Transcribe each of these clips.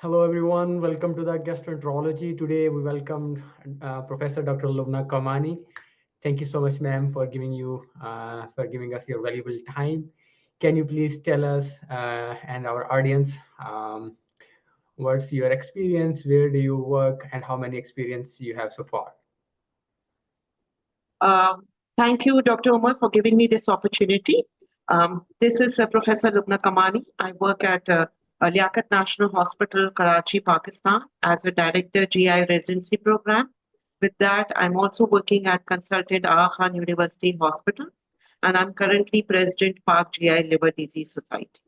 Hello, everyone. Welcome to the Gastroenterology. Today, we welcome Professor Dr. Lubna Kamani. Thank you so much, ma'am, for giving us your valuable time. Can you please tell us and our audience what's your experience, where do you work, and how many experience you have so far? Um, Thank you, Dr. Omer, for giving me this opportunity. This is Professor Lubna Kamani. I work at Liaquat National Hospital, Karachi, Pakistan, as a director GI Residency Program. With that, I'm also working at consultant Aga Khan University Hospital, and I'm currently president Pak GI Liver Disease Society.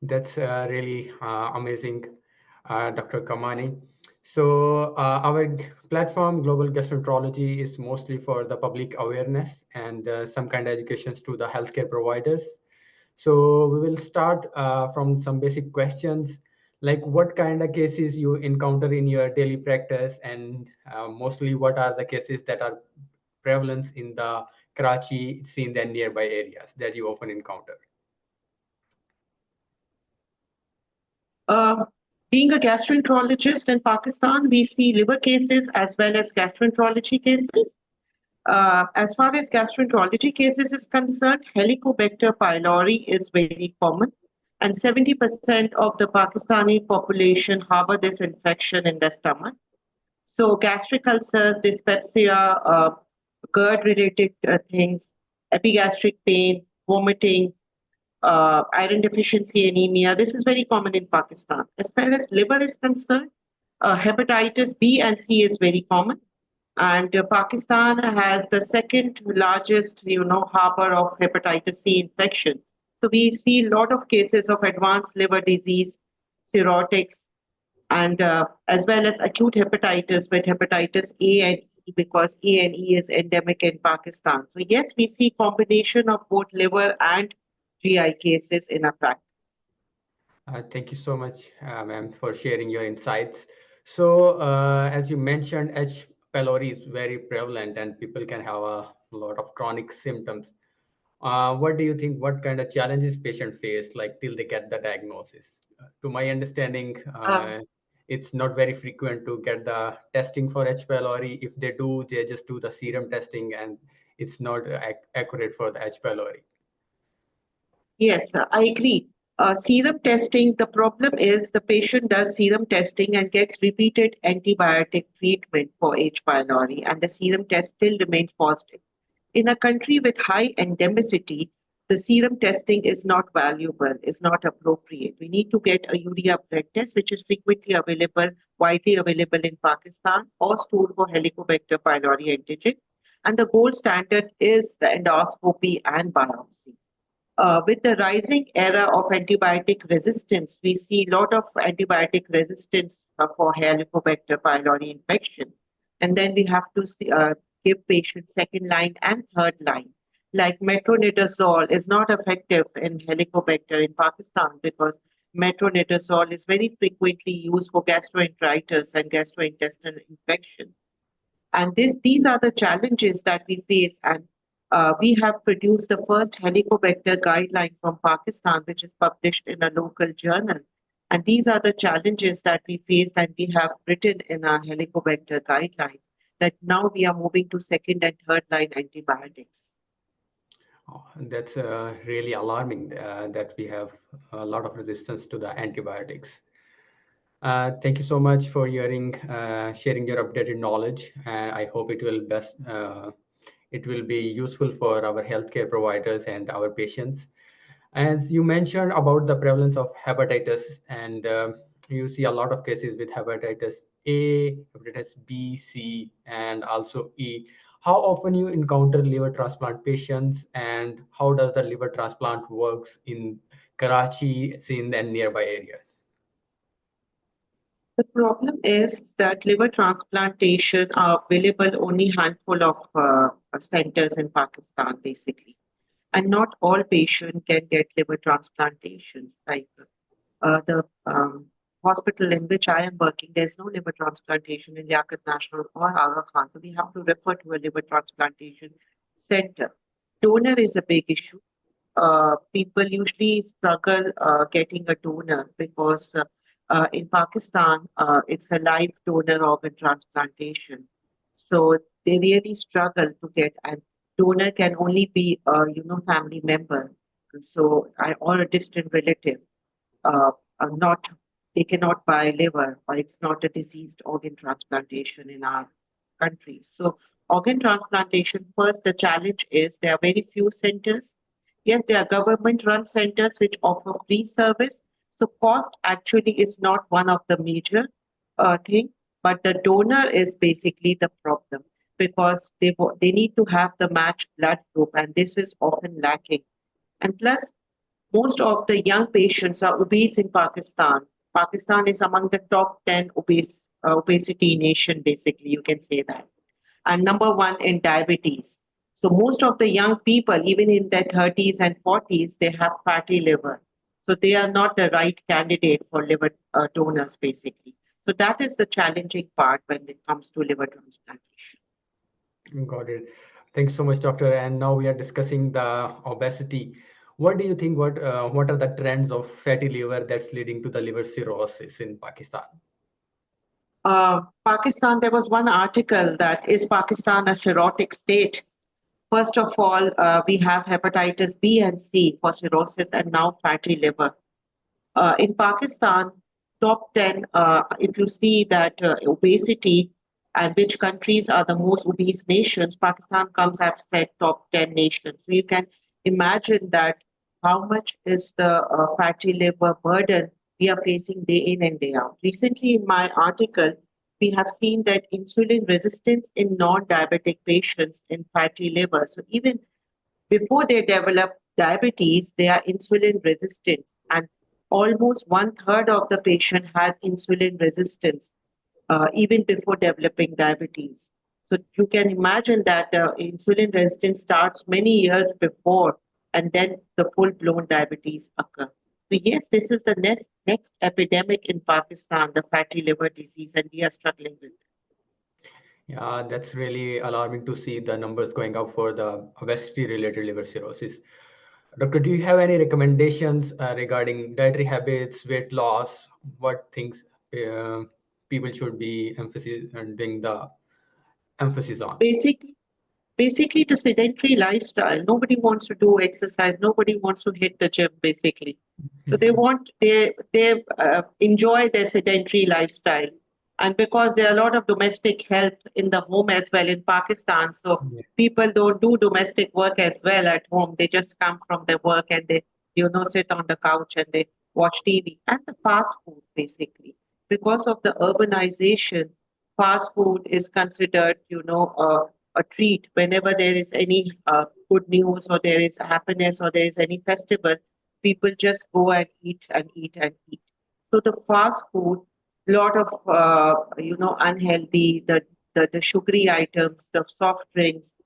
That's really amazing, Dr. Kamani. So our platform, Global Gastroenterology, is mostly for the public awareness and some kind of educations to the healthcare providers. So we will start from some basic questions, like what kind of cases you encounter in your daily practice, and mostly what are the cases that are prevalence in the Karachi, in the nearby areas that you often encounter. Uh, Being a gastroenterologist in Pakistan, we see liver cases as well as gastroenterology cases. As far as gastroenterology cases is concerned, Helicobacter pylori is very common, and 70% of the Pakistani population harbor this infection in their stomach. So, gastric ulcers, dyspepsia, GERD-related things, epigastric pain, vomiting, iron deficiency anemia. This is very common in Pakistan. As far as liver is concerned, hepatitis B and C is very common. And Pakistan has the second largest, harbor of hepatitis C infection. So we see a lot of cases of advanced liver disease, cirrhotics, and as well as acute hepatitis with hepatitis A and E because A and E is endemic in Pakistan. So yes, we see combination of both liver and GI cases in our practice. Thank you so much, ma'am, for sharing your insights. So, as you mentioned, H. pylori is very prevalent and people can have a lot of chronic symptoms. What do you think? What kind of challenges patients face, like till they get the diagnosis? To my understanding, Um, it's not very frequent to get the testing for H. pylori. If they do, they just do the serum testing, and it's not accurate for the H. pylori. yes, I agree. Serum testing, the problem is the patient does serum testing and gets repeated antibiotic treatment for H. pylori, and the serum test still remains positive. In a country with high endemicity, the serum testing is not valuable, is not appropriate. We need to get a urea blood test, which is frequently available, widely available in Pakistan, or stored for Helicobacter pylori antigen. And the gold standard is the endoscopy and biopsy. With the rising era of antibiotic resistance, we see a lot of antibiotic resistance for Helicobacter pylori infection. And then we have to give patients second line and third line. Like metronidazole is not effective in Helicobacter in Pakistan because metronidazole is very frequently used for gastroenteritis and gastrointestinal infection. And these are the challenges that we face. And we have produced the first Helicobacter guideline from Pakistan, which is published in a local journal. And these are the challenges that we face and we have written in our Helicobacter guideline that now we are moving to second and third line antibiotics. Oh, that's really alarming that we have a lot of resistance to the antibiotics. Thank you so much for sharing your updated knowledge, and I hope it will be useful for our healthcare providers and our patients. As you mentioned about the prevalence of hepatitis, and you see a lot of cases with hepatitis A, hepatitis B, C, and also E. How often you encounter liver transplant patients, and how does the liver transplant works in Karachi, Sindh, and nearby areas? The problem is that liver transplantation are available only handful of centers in Pakistan, basically. And not all patients can get liver transplantations. Like the hospital in which I am working, there's no liver transplantation in Liaquat National or Aga Khan. So we have to refer to a liver transplantation center. Donor is a big issue. People usually struggle getting a donor because in Pakistan, it's a live donor organ transplantation. So they really struggle to get, and donor can only be a family member, so or a distant relative. Not They cannot buy liver, or it's not a diseased organ transplantation in our country. So organ transplantation, first the challenge is there are very few centers. Yes, there are government-run centers which offer free service. So cost actually is not one of the major thing, but the donor is basically the problem because they need to have the matched blood group, and this is often lacking. And plus, most of the young patients are obese in Pakistan. Pakistan is among the top 10 obesity nation, basically, you can say that. And number one in diabetes. So most of the young people, even in their 30s and 40s, they have fatty liver. So they are not the right candidate for liver donors, basically. So that is the challenging part when it comes to liver transplantation. Got it. Thanks so much, doctor. And now we are discussing the obesity. What do you think? What are the trends of fatty liver that's leading to the liver cirrhosis in Pakistan? Pakistan, there was one article that is Pakistan a cirrhotic state? First of all, we have hepatitis B and C for cirrhosis and now fatty liver. In Pakistan, top 10, if you see that obesity and which countries are the most obese nations, Pakistan comes, I've said, top 10 nations. So you can imagine that how much is the fatty liver burden we are facing day in and day out. Recently, in my article, we have seen that insulin resistance in non-diabetic patients in fatty liver. So even before they develop diabetes, they are insulin resistant, and almost one third of the patient had insulin resistance even before developing diabetes. So you can imagine that insulin resistance starts many years before, and then the full blown diabetes occur. So yes, this is the next epidemic in Pakistan, the fatty liver disease, and we are struggling with it. Yeah, that's really alarming to see the numbers going up for the obesity-related liver cirrhosis. Doctor, do you have any recommendations regarding dietary habits, weight loss, what things uh, people should be doing the emphasis on? Basically the sedentary lifestyle. Nobody wants to do exercise, nobody wants to hit the gym, basically. So they enjoy their sedentary lifestyle, and because there are a lot of domestic help in the home as well in Pakistan, so Yeah. people don't do domestic work as well at home. They just come from their work and they sit on the couch and they watch TV and the fast food, basically. Because of the urbanization, fast food is considered a treat whenever there is any good news or there is happiness or there is any festival. People just go and eat and eat and eat. So the fast food, lot of unhealthy, the sugary items, the soft drinks,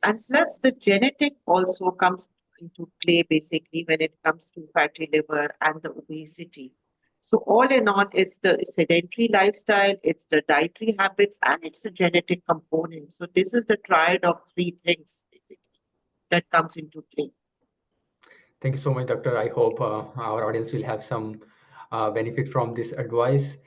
and plus the genetic also comes into play, basically, when it comes to fatty liver and the obesity. So all in all, it's the sedentary lifestyle, it's the dietary habits, and it's the genetic component. So this is the triad of three things, basically, that comes into play. Thank you so much, doctor. I hope our audience will have some benefit from this advice.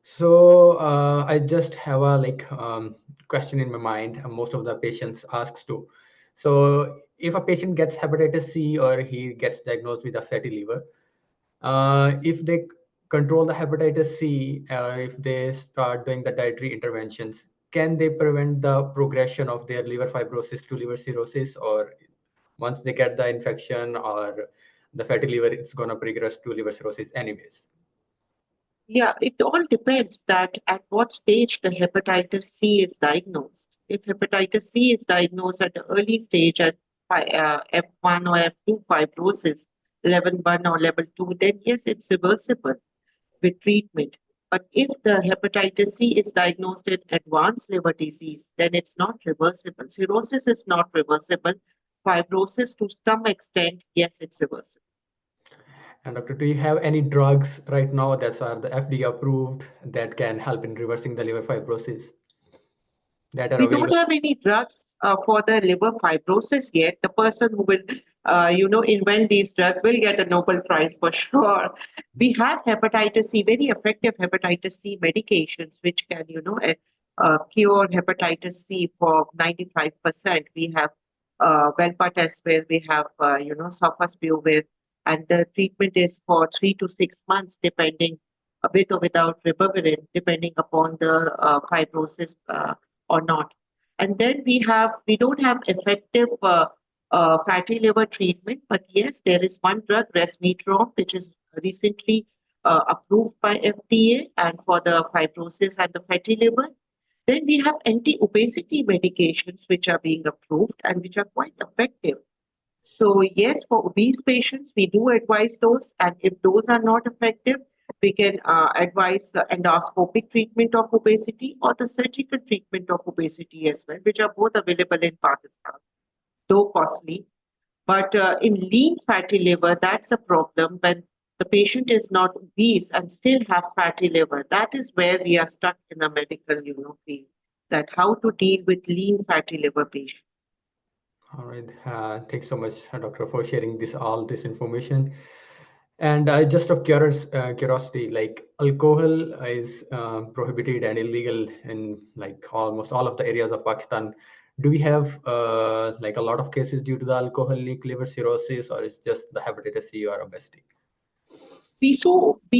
So I just have a question in my mind. Most of the patients asks too. So if a patient gets hepatitis C or he gets diagnosed with a fatty liver, if they control the hepatitis C, or if they start doing the dietary interventions, can they prevent the progression of their liver fibrosis to liver cirrhosis, or once they get the infection or the fatty liver, it's going to progress to liver cirrhosis anyways? Yeah, it all depends that at what stage the hepatitis C is diagnosed. If hepatitis C is diagnosed at the early stage at F1 or F2 fibrosis, level 1 or level 2, then yes, it's reversible with treatment. But if the hepatitis C is diagnosed in advanced liver disease, then it's not reversible. Cirrhosis is not reversible. Fibrosis, to some extent, yes, it's reversible. And doctor, do you have any drugs right now that are the FDA approved that can help in reversing the liver fibrosis that are We don't available? have any drugs for the liver fibrosis yet. The person who will invent these drugs will get a Nobel Prize for sure. We have hepatitis C, very effective hepatitis C medications, which can, cure hepatitis C for 95%. We have Velpatasvir, we have, Sofosbuvir, and the treatment is for 3 to 6 months, depending with or without ribavirin, depending upon the fibrosis or not. And then we don't have effective fatty liver treatment, but yes, there is one drug, resmetirom, which is recently approved by FDA and for the fibrosis and the fatty liver. Then we have anti-obesity medications which are being approved and which are quite effective. So yes, for obese patients, we do advise those, and if those are not effective, we can advise the endoscopic treatment of obesity or the surgical treatment of obesity as well, which are both available in Pakistan, though costly. But in lean fatty liver, that's a problem when the patient is not obese and still have fatty liver. That is where we are stuck in a medical, field. That how to deal with lean fatty liver patients. All right. Thanks so much, doctor, for sharing all this information. And just of curiosity, like alcohol is prohibited and illegal in like almost all of the areas of Pakistan. Do we have like a lot of cases due to the alcoholic liver cirrhosis, or is just the hepatitis C or obesity? We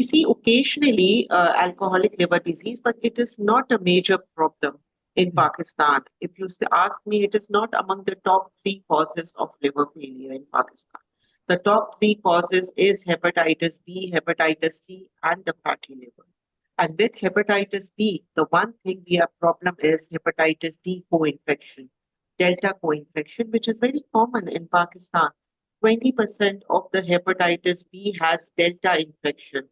see occasionally alcoholic liver disease, but it is not a major problem in Mm. Pakistan. If you ask me, it is not among the top three causes of liver failure in Pakistan. The top three causes is hepatitis B, hepatitis C, and the fatty liver. And with hepatitis B, the one thing we have problem is hepatitis D co-infection, delta co-infection, which is very common in Pakistan. 20% of the hepatitis B has delta infection.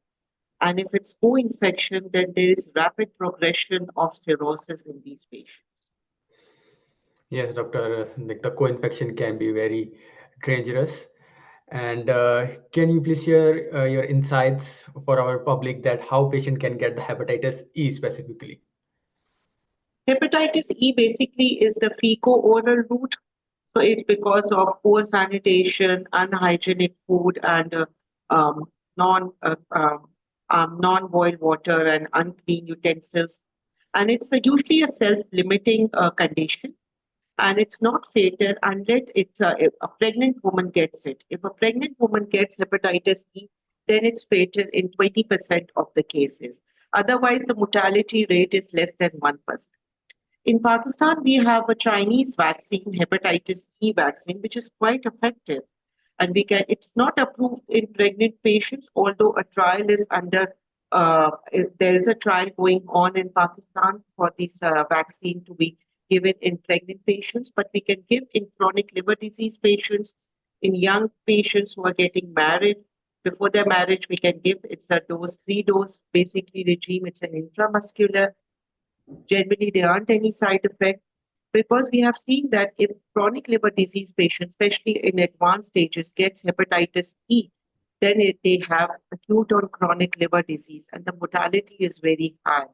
And if it's co-infection, then there is rapid progression of cirrhosis in these patients. Yes, doctor. Like the co-infection can be very dangerous. And can you please share your insights for our public that how patient can get the hepatitis E specifically? Hepatitis E basically is the fecal-oral route. So it's because of poor sanitation, unhygienic food, and um, non non-boiled water and unclean utensils. And it's usually a self-limiting condition, and it's not fatal unless if a pregnant woman gets it. If a pregnant woman gets hepatitis E, then it's fatal in 20% of the cases. Otherwise, the mortality rate is less than 1%. In Pakistan, we have a Chinese vaccine, hepatitis E vaccine, which is quite effective. And it's not approved in pregnant patients, although a trial is there is a trial going on in Pakistan for this vaccine to be given in pregnant patients, but we can give in chronic liver disease patients, in young patients who are getting married. Before their marriage, we can give, it's a three dose basically regime. It's an intramuscular. Generally, there aren't any side effects because we have seen that if chronic liver disease patients, especially in advanced stages, gets hepatitis E, then they have acute or chronic liver disease and the mortality is very high.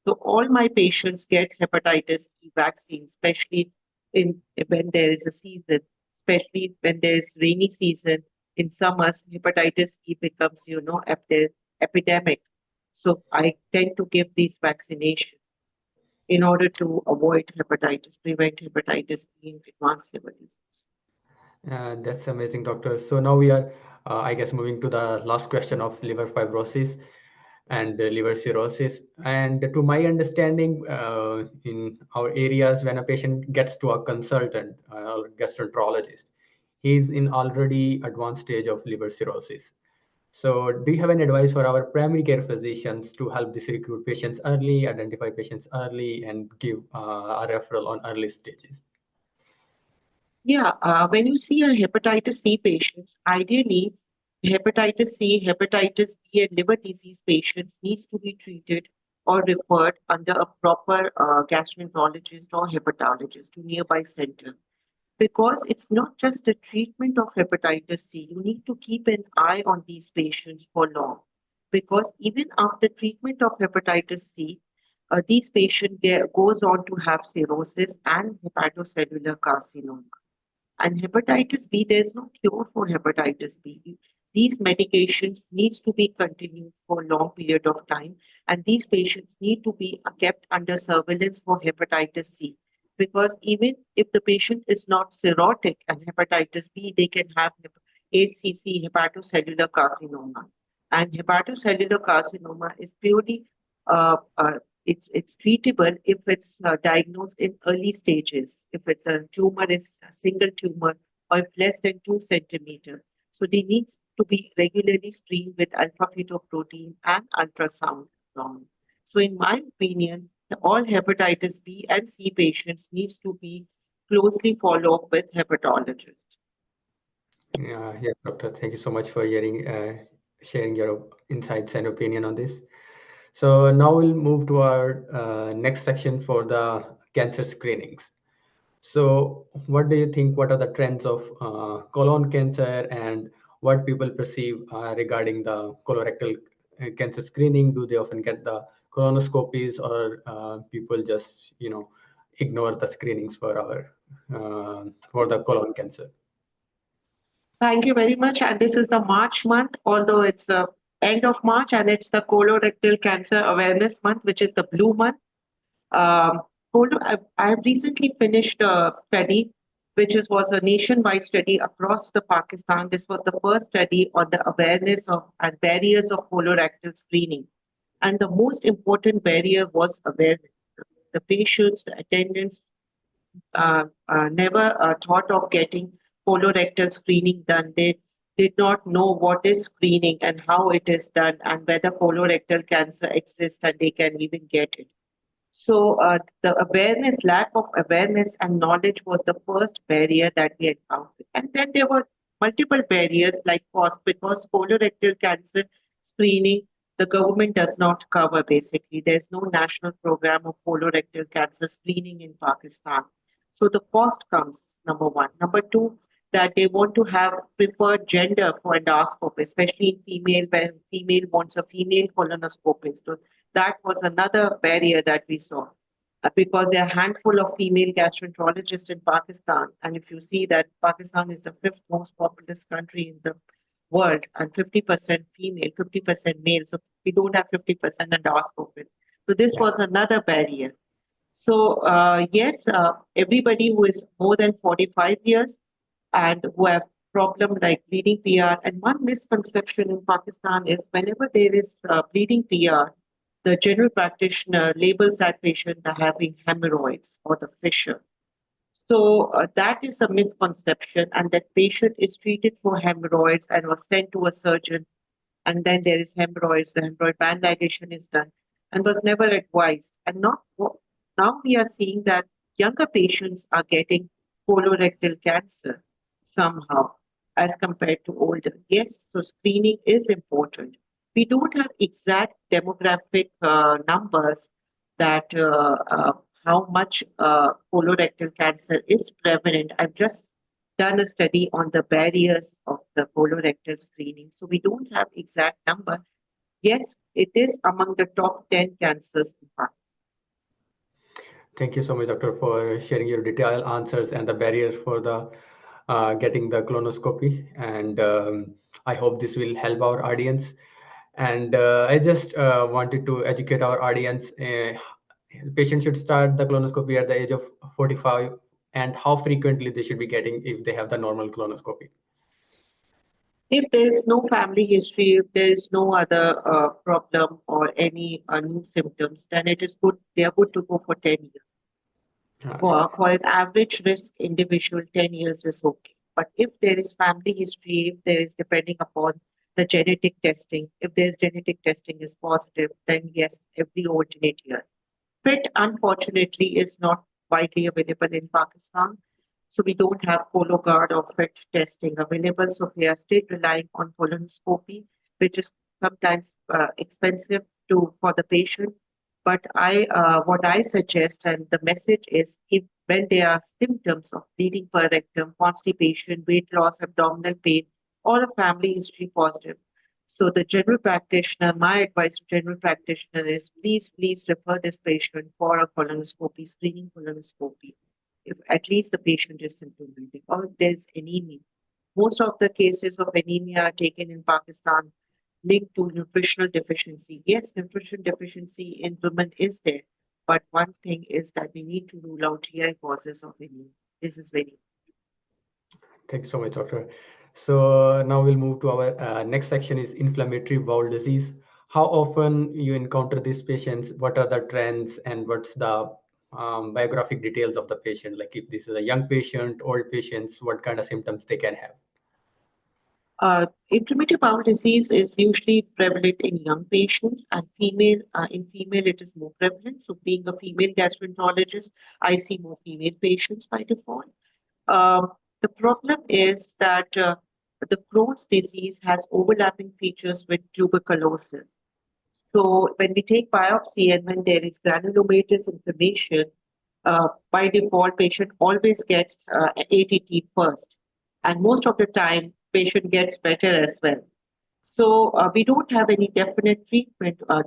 So all my patients get hepatitis E vaccine, especially in when there is a season, especially when there is rainy season. In summers, hepatitis E becomes, epidemic. So I tend to give these vaccinations in order to avoid hepatitis, prevent hepatitis in advanced liver disease. That's amazing, doctor. So now we are, I guess, moving to the last question of liver fibrosis and liver cirrhosis. And to my understanding, in our areas, when a patient gets to a consultant or gastroenterologist, he's in already advanced stage of liver cirrhosis. So, do you have any advice for our primary care physicians to help this recruit patients early, identify patients early, and give a referral on early stages? Yeah, when you see a hepatitis C patient, ideally, hepatitis C, hepatitis B, and liver disease patients needs to be treated or referred under a proper gastroenterologist or hepatologist to nearby center. Because it's not just the treatment of hepatitis C, you need to keep an eye on these patients for long. Because even after treatment of hepatitis C, these patients goes on to have cirrhosis and hepatocellular carcinoma. And hepatitis B, there's no cure for hepatitis B. These medications needs to be continued for a long period of time, and these patients need to be kept under surveillance for hepatitis C. Because even if the patient is not cirrhotic and hepatitis B, they can have HCC, hepatocellular carcinoma. And hepatocellular carcinoma is purely it's treatable if it's diagnosed in early stages, if it's a tumor is a single tumor or if less than 2 centimeters. So they need to be regularly screened with alpha fetoprotein and ultrasound. So in my opinion, all hepatitis B and C patients needs to be closely followed up with hepatologists. Yes, doctor. Thank you so much for sharing your insights and opinion on this. So now we'll move to our next section for the cancer screenings. So what do you think? What are the trends of colon cancer and what people perceive regarding the colorectal cancer screening? Do they often get the colonoscopies, or people just ignore the screenings for for the colon cancer? Thank you very much. And this is the March month, although it's the end of March and it's the colorectal cancer awareness month, which is the blue month. Um, I have recently finished a study, was a nationwide study across the Pakistan. This was the first study on the awareness of and barriers of colorectal screening. And the most important barrier was awareness. The patients, the attendants never thought of getting colorectal screening done. They did not know what is screening and how it is done and whether colorectal cancer exists and they can even get it. So the lack of awareness and knowledge was the first barrier that we encountered. And then there were multiple barriers like cost, because colorectal cancer screening, the government does not cover basically. There's no national program of colorectal cancer screening in Pakistan. So the cost comes, number one. Number two, that they want to have preferred gender for endoscopy, especially in female, when female wants a female colonoscopist. So that was another barrier that we saw, because there are a handful of female gastroenterologists in Pakistan. And if you see that Pakistan is the fifth most populous country in the world and 50% female, 50% male. So we don't have 50% endoscopists. So this Yeah. was another barrier. So yes, everybody who is more than 45 years and who have problem like bleeding PR. And one misconception in Pakistan is whenever there is bleeding PR, the general practitioner labels that patient as having hemorrhoids or the fissure. So that is a misconception, and that patient is treated for hemorrhoids and was sent to a surgeon, and then there is hemorrhoids, the hemorrhoid band ligation is done, and was never advised. And now we are seeing that younger patients are getting colorectal cancer somehow as compared to older. Yes, so screening is important. We don't have exact demographic numbers that how much colorectal cancer is prevalent. I've just done a study on the barriers of the colorectal screening. So we don't have exact number. Yes, it is among the top 10 cancers in Pakistan. Thank you so much, doctor, for sharing your detailed answers and the barriers for the getting the colonoscopy. And I hope this will help our audience. And I just wanted to educate our audience. Patients should start the colonoscopy at the age of 45, and how frequently they should be getting if they have the normal colonoscopy. If there is no family history, if there is no other problem or any new symptoms, then it is good. They are good to go for 10 years. Okay. For an average risk individual, 10 years is okay. But if there is family history, if there is depending upon the genetic testing, if there's genetic testing is positive, then yes, every alternate years. FIT, unfortunately, is not widely available in Pakistan. So we don't have Cologuard or FIT testing available. So we are still relying on colonoscopy, which is sometimes expensive for the patient. But what I suggest and the message is, if when there are symptoms of bleeding per rectum, constipation, weight loss, abdominal pain, or a family history positive, so the general practitioner, my advice to general practitioner is please refer this patient for a colonoscopy, screening colonoscopy. if at least the patient is symptomatic, or if there's anemia. Most of the cases of anemia are taken in Pakistan linked to nutritional deficiency. Yes, nutrition deficiency in women is there, but one thing is that we need to rule out GI causes of anemia. This is very. Thanks so much, doctor. So now we'll move to our next section is inflammatory bowel disease. How often you encounter these patients? What are the trends and what's the biographic details of the patient? Like if this is a young patient, old patients, what kind of symptoms they can have? Inflammatory bowel disease is usually prevalent in young patients and female. In female, it is more prevalent. So, being a female gastroenterologist, I see more female patients by default. Um, the problem is that the Crohn's disease has overlapping features with tuberculosis. So when we take biopsy and when there is granulomatous inflammation, by default, patient always gets ATT first, and most of the time, patient gets better as well. So we don't have any definite treatment, a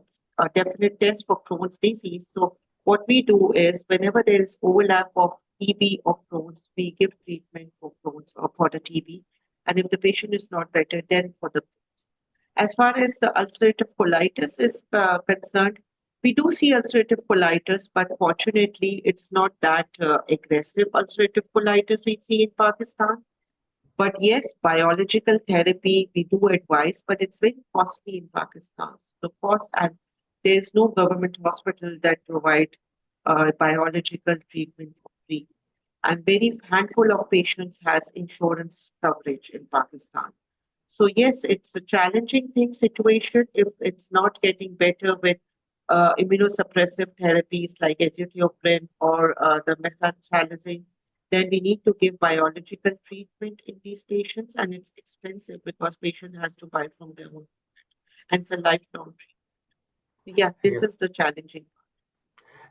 definite test for Crohn's disease. So what we do is whenever there is overlap of TB or Crohn's, we give treatment for Crohn's or for the TB. And if the patient is not better, then for the Crohn's. As far as the ulcerative colitis is concerned, we do see ulcerative colitis, but fortunately, it's not that aggressive ulcerative colitis we see in Pakistan. But yes, biological therapy we do advise, but it's very costly in Pakistan. The cost, and there's no government hospital that provide biological treatment for free. And very handful of patients has insurance coverage in Pakistan. So yes, it's a challenging thing situation if it's not getting better with immunosuppressive therapies like azathioprine or the methaxalazine. Then we need to give biological treatment in these patients, and it's expensive because patient has to buy from their own, and it's a lifelong treatment. Yeah, this Yeah. is the challenging.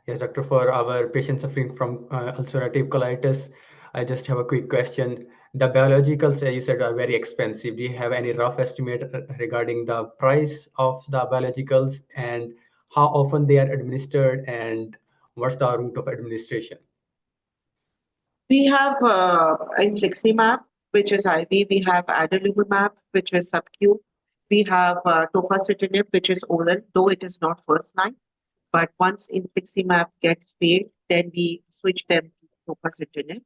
Yes, doctor, for our patients suffering from ulcerative colitis, I just have a quick question. The biologicals, you said, are very expensive. Do you have any rough estimate regarding the price of the biologicals and how often they are administered and what's the route of administration? We have infliximab, which is IV. We have adalimumab, which is subQ. We have tofacitinib, which is oral, though it is not first line. But once infliximab gets failed, then we switch them to tofacitinib.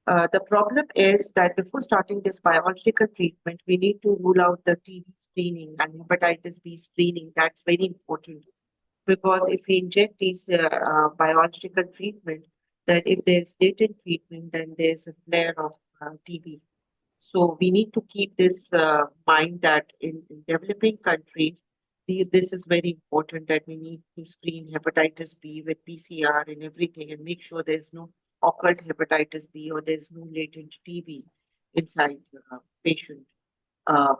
The problem is that before starting this biological treatment, we need to rule out the TB screening and hepatitis B screening. That's very important because if we inject these biological treatment, that if there's latent treatment, then there's a flare of TB. So we need to keep this mind that in developing countries, this is very important that we need to screen hepatitis B with PCR and everything and make sure there's no occult hepatitis B or there's no latent TB inside the patient. Uh,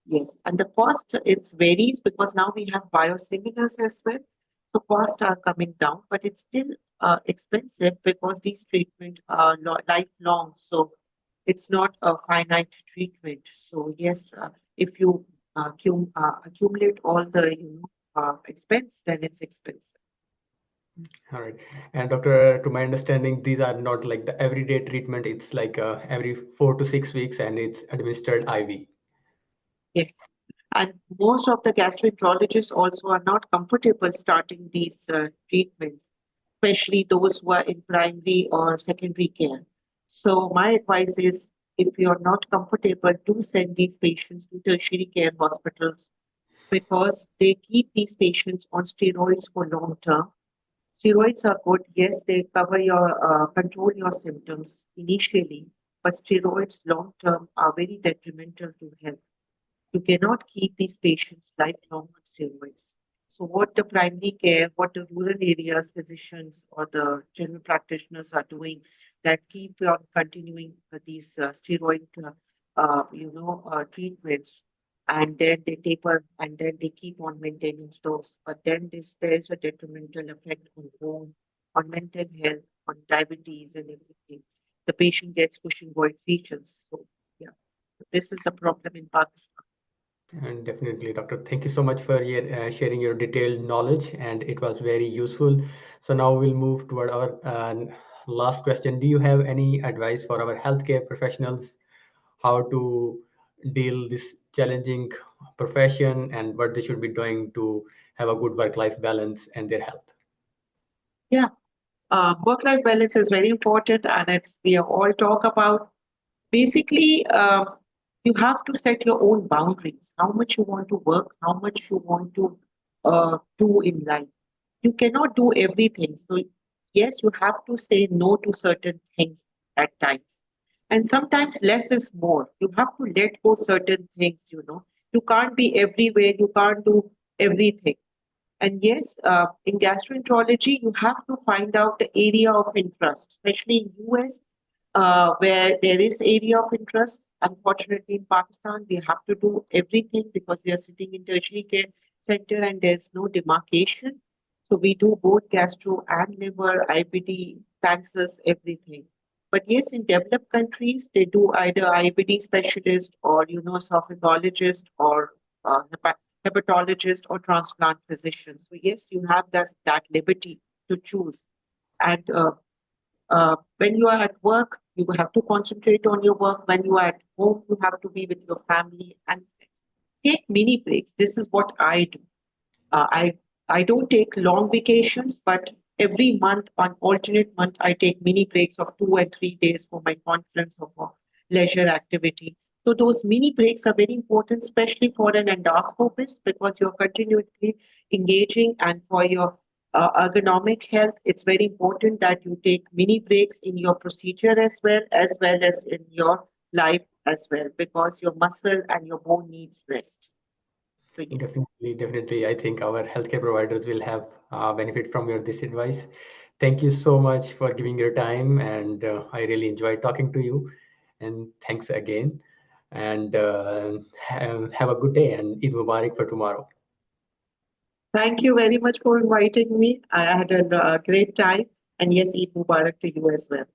yes, and the cost is varies because now we have biosimilars as well. So costs are coming down, but it's still expensive because these treatments are lifelong. So it's not a finite treatment. So yes, if you accumulate all the expense, then it's expensive. All right. And doctor, to my understanding, these are not like the everyday treatment. It's like every 4 to 6 weeks and it's administered IV. Yes. And most of the gastroenterologists also are not comfortable starting these treatments, especially those who are in primary or secondary care. So my advice is if you're not comfortable, do send these patients to tertiary care hospitals because they keep these patients on steroids for long term. Steroids are good, yes, they cover your control your symptoms initially, but steroids long term are very detrimental to health. You cannot keep these patients lifelong on steroids. So, what the primary care, what the rural areas physicians or the general practitioners are doing, that keep on continuing these steroid, treatments, and then they taper, and then they keep on maintaining those. But then there is a detrimental effect on bone, on mental health, on diabetes, and everything. The patient gets Cushingoid features. So, yeah, this is the problem in Pakistan. And definitely, doctor, thank you so much for sharing your detailed knowledge, and it was very useful. So now we'll move toward our last question, do you have any advice for our healthcare professionals how to deal this challenging profession and what they should be doing to have a good work-life balance and their health? Yeah, work-life balance is very important, and it's we all talk about. Basically, you have to set your own boundaries. How much you want to work, how much you want to do in life. You cannot do everything. So, yes, you have to say no to certain things at times. And sometimes less is more. You have to let go certain things, you know. You can't be everywhere, you can't do everything. And yes, in gastroenterology, you have to find out the area of interest, especially in US, where there is area of interest. Unfortunately, in Pakistan, we have to do everything because we are sitting in tertiary care center and there's no demarcation. So we do both gastro and liver, IBD, cancers, everything. But yes, in developed countries, they do either IBD specialist or esophageologist or hepatologist or transplant physician. So yes, you have that liberty to choose. And when you are at work, you have to concentrate on your work. When you are at home, you have to be with your family and friends. Take mini breaks. This is what I do. Uh, I I don't take long vacations, but every month, on alternate month, I take mini breaks of 2 and 3 days for my conference or for leisure activity. So those mini breaks are very important, especially for an endoscopist, because you're continually engaging, and for your ergonomic health, it's very important that you take mini breaks in your procedure as well as in your life as well, because your muscle and your bone needs rest. So yes. Definitely, definitely. I think our healthcare providers will have benefit from your this advice. Thank you so much for giving your time, and I really enjoyed talking to you. And thanks again. And have a good day and Eid Mubarak for tomorrow. Thank you very much for inviting me. I had a great time. And yes, Eid Mubarak to you as well.